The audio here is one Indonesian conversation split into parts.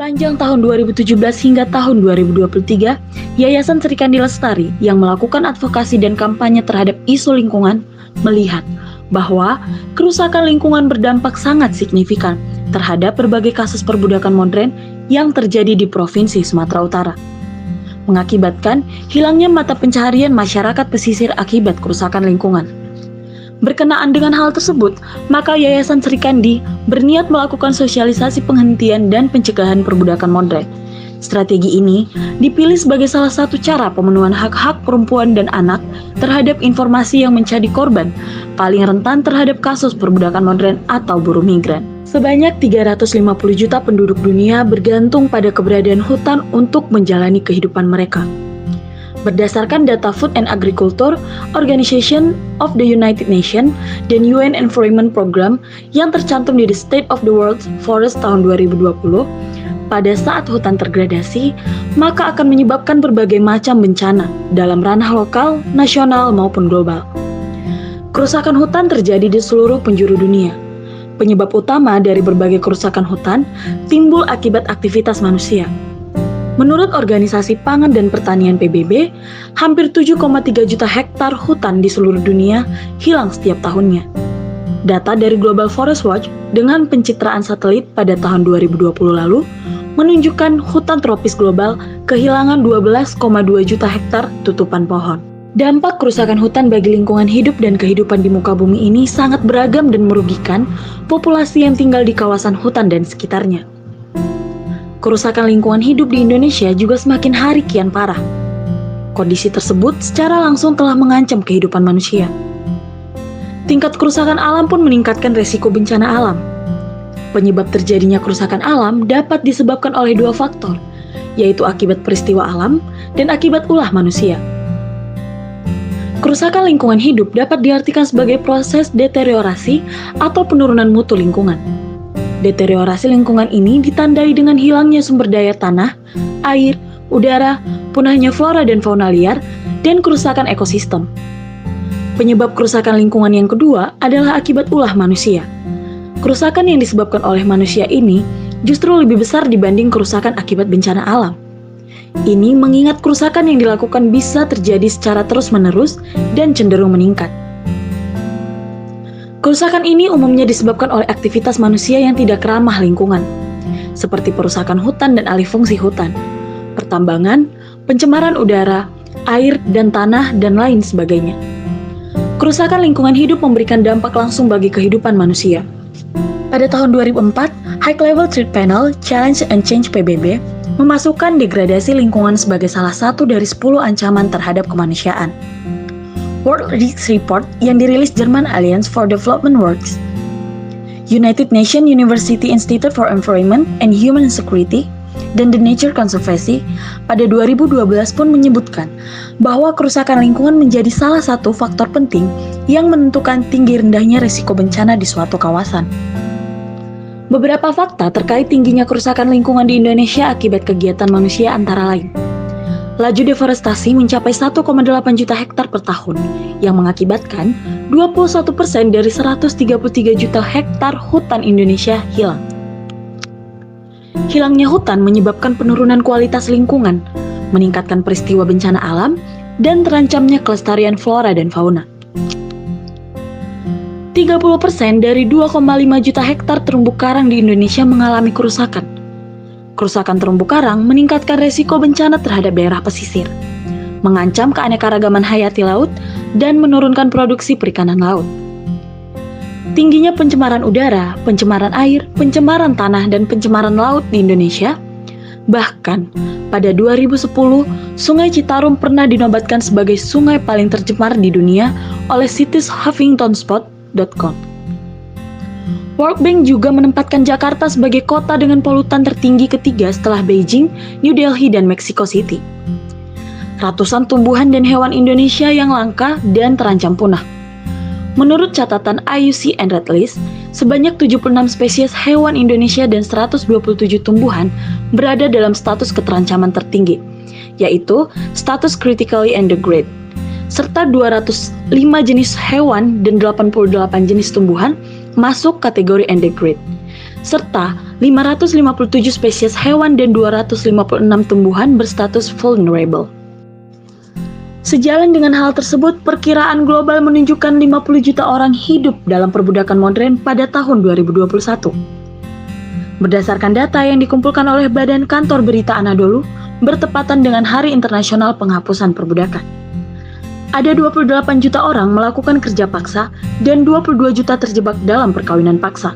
Sepanjang tahun 2017 hingga tahun 2023, Yayasan Srikandi Lestari yang melakukan advokasi dan kampanye terhadap isu lingkungan melihat bahwa kerusakan lingkungan berdampak sangat signifikan terhadap berbagai kasus perbudakan modern yang terjadi di Provinsi Sumatera Utara, mengakibatkan hilangnya mata pencaharian masyarakat pesisir akibat kerusakan lingkungan. Berkenaan dengan hal tersebut, maka Yayasan Srikandi berniat melakukan sosialisasi penghentian dan pencegahan perbudakan modern. Strategi ini dipilih sebagai salah satu cara pemenuhan hak-hak perempuan dan anak terhadap informasi yang menjadi korban paling rentan terhadap kasus perbudakan modern atau buruh migran. Sebanyak 350 juta penduduk dunia bergantung pada keberadaan hutan untuk menjalani kehidupan mereka. Berdasarkan data Food and Agriculture Organization of the United Nations dan UN Environment Program yang tercantum di The State of the World Forest tahun 2020, pada saat hutan tergradasi, maka akan menyebabkan berbagai macam bencana dalam ranah lokal, nasional, maupun global. Kerusakan hutan terjadi di seluruh penjuru dunia. Penyebab utama dari berbagai kerusakan hutan timbul akibat aktivitas manusia. Menurut Organisasi Pangan dan Pertanian PBB, hampir 7,3 juta hektar hutan di seluruh dunia hilang setiap tahunnya. Data dari Global Forest Watch dengan pencitraan satelit pada tahun 2020 lalu menunjukkan hutan tropis global kehilangan 12,2 juta hektar tutupan pohon. Dampak kerusakan hutan bagi lingkungan hidup dan kehidupan di muka bumi ini sangat beragam dan merugikan populasi yang tinggal di kawasan hutan dan sekitarnya. Kerusakan lingkungan hidup di Indonesia juga semakin hari kian parah. Kondisi tersebut secara langsung telah mengancam kehidupan manusia. Tingkat kerusakan alam pun meningkatkan resiko bencana alam. Penyebab terjadinya kerusakan alam dapat disebabkan oleh dua faktor, yaitu akibat peristiwa alam dan akibat ulah manusia. Kerusakan lingkungan hidup dapat diartikan sebagai proses deteriorasi atau penurunan mutu lingkungan. Deteriorasi lingkungan ini ditandai dengan hilangnya sumber daya tanah, air, udara, punahnya flora dan fauna liar, dan kerusakan ekosistem. Penyebab kerusakan lingkungan yang kedua adalah akibat ulah manusia. Kerusakan yang disebabkan oleh manusia ini justru lebih besar dibanding kerusakan akibat bencana alam. Ini mengingat kerusakan yang dilakukan bisa terjadi secara terus-menerus dan cenderung meningkat. Kerusakan ini umumnya disebabkan oleh aktivitas manusia yang tidak ramah lingkungan, seperti perusakan hutan dan alih fungsi hutan, pertambangan, pencemaran udara, air dan tanah, dan lain sebagainya. Kerusakan lingkungan hidup memberikan dampak langsung bagi kehidupan manusia. Pada tahun 2004, High Level Threat Panel Challenge and Change PBB memasukkan degradasi lingkungan sebagai salah satu dari 10 ancaman terhadap kemanusiaan. World Risk Report yang dirilis German Alliance for Development Works, United Nations University Institute for Environment and Human Security, dan The Nature Conservancy pada 2012 pun menyebutkan bahwa kerusakan lingkungan menjadi salah satu faktor penting yang menentukan tinggi rendahnya risiko bencana di suatu kawasan. Beberapa fakta terkait tingginya kerusakan lingkungan di Indonesia akibat kegiatan manusia antara lain: laju deforestasi mencapai 1,8 juta hektar per tahun, yang mengakibatkan 21% dari 133 juta hektar hutan Indonesia hilang. Hilangnya hutan menyebabkan penurunan kualitas lingkungan, meningkatkan peristiwa bencana alam, dan terancamnya kelestarian flora dan fauna. 30% dari 2,5 juta hektar terumbu karang di Indonesia mengalami kerusakan. Kerusakan terumbu karang meningkatkan resiko bencana terhadap daerah pesisir, mengancam keanekaragaman hayati laut, dan menurunkan produksi perikanan laut. Tingginya pencemaran udara, pencemaran air, pencemaran tanah, dan pencemaran laut di Indonesia. Bahkan, pada 2010, Sungai Citarum pernah dinobatkan sebagai sungai paling tercemar di dunia oleh situs huffingtonspot.com. World Bank juga menempatkan Jakarta sebagai kota dengan polutan tertinggi ketiga setelah Beijing, New Delhi, dan Mexico City. Ratusan tumbuhan dan hewan Indonesia yang langka dan terancam punah. Menurut catatan IUCN Red List, sebanyak 76 spesies hewan Indonesia dan 127 tumbuhan berada dalam status keterancaman tertinggi, yaitu status critically endangered, serta 205 jenis hewan dan 88 jenis tumbuhan masuk kategori endangered, serta 557 spesies hewan dan 256 tumbuhan berstatus vulnerable. Sejalan dengan hal tersebut, perkiraan global menunjukkan 50 juta orang hidup dalam perbudakan modern pada tahun 2021. Berdasarkan data yang dikumpulkan oleh Badan Kantor Berita Anadolu, bertepatan dengan Hari Internasional Penghapusan Perbudakan. Ada 28 juta orang melakukan kerja paksa dan 22 juta terjebak dalam perkawinan paksa.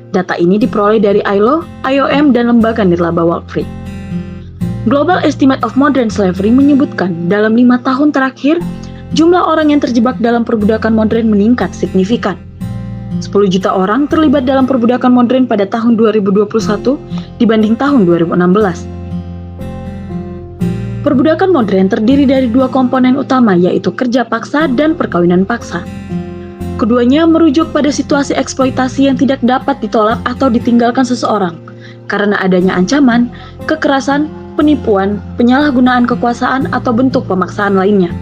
Data ini diperoleh dari ILO, IOM, dan lembaga nirlaba Walk Free. Global Estimate of Modern Slavery menyebutkan dalam 5 tahun terakhir, jumlah orang yang terjebak dalam perbudakan modern meningkat signifikan. 10 juta orang terlibat dalam perbudakan modern pada tahun 2021 dibanding tahun 2016. Perbudakan modern terdiri dari dua komponen utama, yaitu kerja paksa dan perkawinan paksa. Keduanya merujuk pada situasi eksploitasi yang tidak dapat ditolak atau ditinggalkan seseorang karena adanya ancaman, kekerasan, penipuan, penyalahgunaan kekuasaan, atau bentuk pemaksaan lainnya.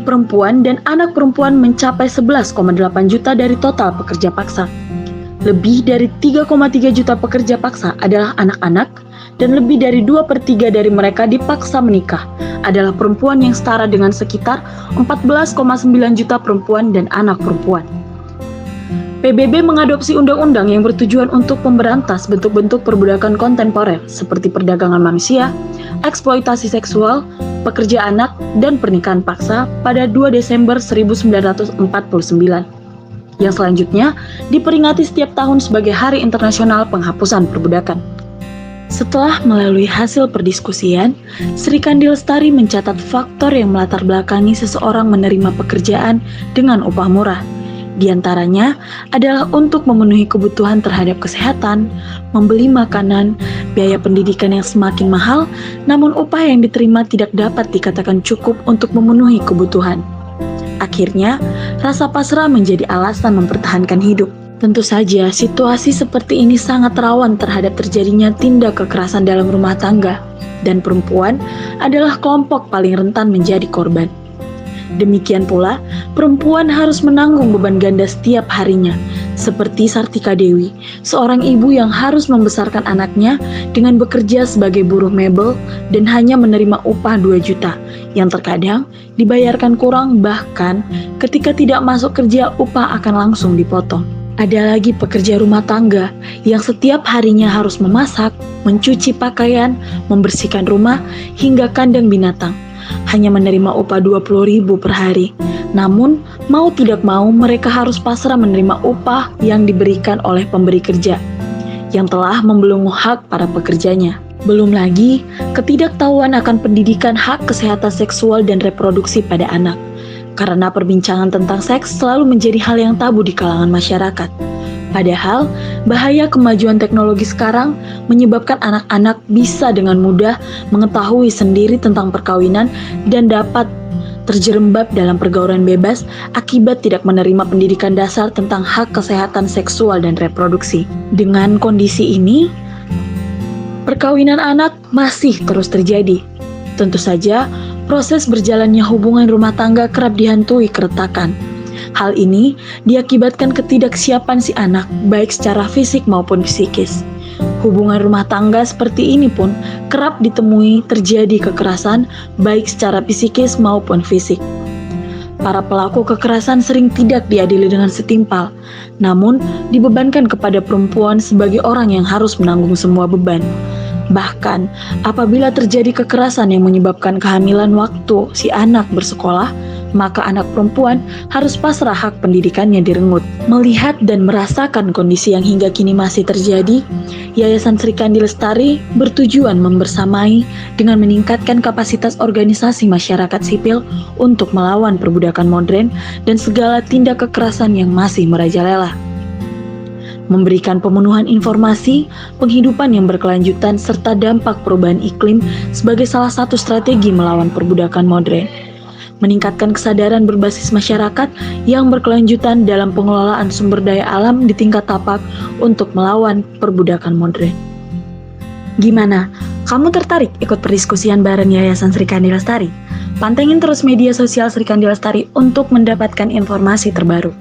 Perempuan dan anak perempuan mencapai 11,8 juta dari total pekerja paksa. Lebih dari 3,3 juta pekerja paksa adalah anak-anak, dan lebih dari 2/3 dari mereka dipaksa menikah adalah perempuan, yang setara dengan sekitar 14,9 juta perempuan dan anak perempuan. PBB mengadopsi undang-undang yang bertujuan untuk memberantas bentuk-bentuk perbudakan kontemporer seperti perdagangan manusia, eksploitasi seksual, pekerja anak, dan pernikahan paksa pada 2 Desember 1949, yang selanjutnya diperingati setiap tahun sebagai Hari Internasional Penghapusan Perbudakan. Setelah melalui hasil perdiskusian, Sri Kandi Lestari mencatat faktor yang melatar belakangi seseorang menerima pekerjaan dengan upah murah. Di antaranya adalah untuk memenuhi kebutuhan terhadap kesehatan, membeli makanan, biaya pendidikan yang semakin mahal, namun upah yang diterima tidak dapat dikatakan cukup untuk memenuhi kebutuhan. Akhirnya, rasa pasrah menjadi alasan mempertahankan hidup. Tentu saja, situasi seperti ini sangat rawan terhadap terjadinya tindak kekerasan dalam rumah tangga, dan perempuan adalah kelompok paling rentan menjadi korban. Demikian pula, perempuan harus menanggung beban ganda setiap harinya, seperti Sartika Dewi, seorang ibu yang harus membesarkan anaknya dengan bekerja sebagai buruh mebel dan hanya menerima upah 2 juta, yang terkadang dibayarkan kurang, bahkan ketika tidak masuk kerja upah akan langsung dipotong. Ada lagi pekerja rumah tangga yang setiap harinya harus memasak, mencuci pakaian, membersihkan rumah, hingga kandang binatang. Hanya menerima upah 20.000 per hari. Namun, mau tidak mau mereka harus pasrah menerima upah yang diberikan oleh pemberi kerja, yang telah membelenggu hak para pekerjanya. Belum lagi, ketidaktahuan akan pendidikan hak kesehatan seksual dan reproduksi pada anak. Karena perbincangan tentang seks selalu menjadi hal yang tabu di kalangan masyarakat. Padahal, bahaya kemajuan teknologi sekarang menyebabkan anak-anak bisa dengan mudah mengetahui sendiri tentang perkawinan dan dapat terjerembab dalam pergaulan bebas akibat tidak menerima pendidikan dasar tentang hak kesehatan seksual dan reproduksi. Dengan kondisi ini, perkawinan anak masih terus terjadi. Tentu saja, proses berjalannya hubungan rumah tangga kerap dihantui keretakan. Hal ini diakibatkan ketidaksiapan si anak, baik secara fisik maupun psikis. Hubungan rumah tangga seperti ini pun kerap ditemui terjadi kekerasan, baik secara psikis maupun fisik. Para pelaku kekerasan sering tidak diadili dengan setimpal, namun dibebankan kepada perempuan sebagai orang yang harus menanggung semua beban. Bahkan, apabila terjadi kekerasan yang menyebabkan kehamilan waktu si anak bersekolah, maka anak perempuan harus pasrah hak pendidikannya direnggut. Melihat dan merasakan kondisi yang hingga kini masih terjadi, Yayasan Sri Kandi Lestari bertujuan membersamai dengan meningkatkan kapasitas organisasi masyarakat sipil untuk melawan perbudakan modern dan segala tindak kekerasan yang masih merajalela. Memberikan pemenuhan informasi, penghidupan yang berkelanjutan, serta dampak perubahan iklim sebagai salah satu strategi melawan perbudakan modern. Meningkatkan kesadaran berbasis masyarakat yang berkelanjutan dalam pengelolaan sumber daya alam di tingkat tapak untuk melawan perbudakan modern. Gimana? Kamu tertarik ikut perdiskusian bareng Yayasan Sri Kandi Lestari? Pantengin terus media sosial Sri Kandi Lestari untuk mendapatkan informasi terbaru.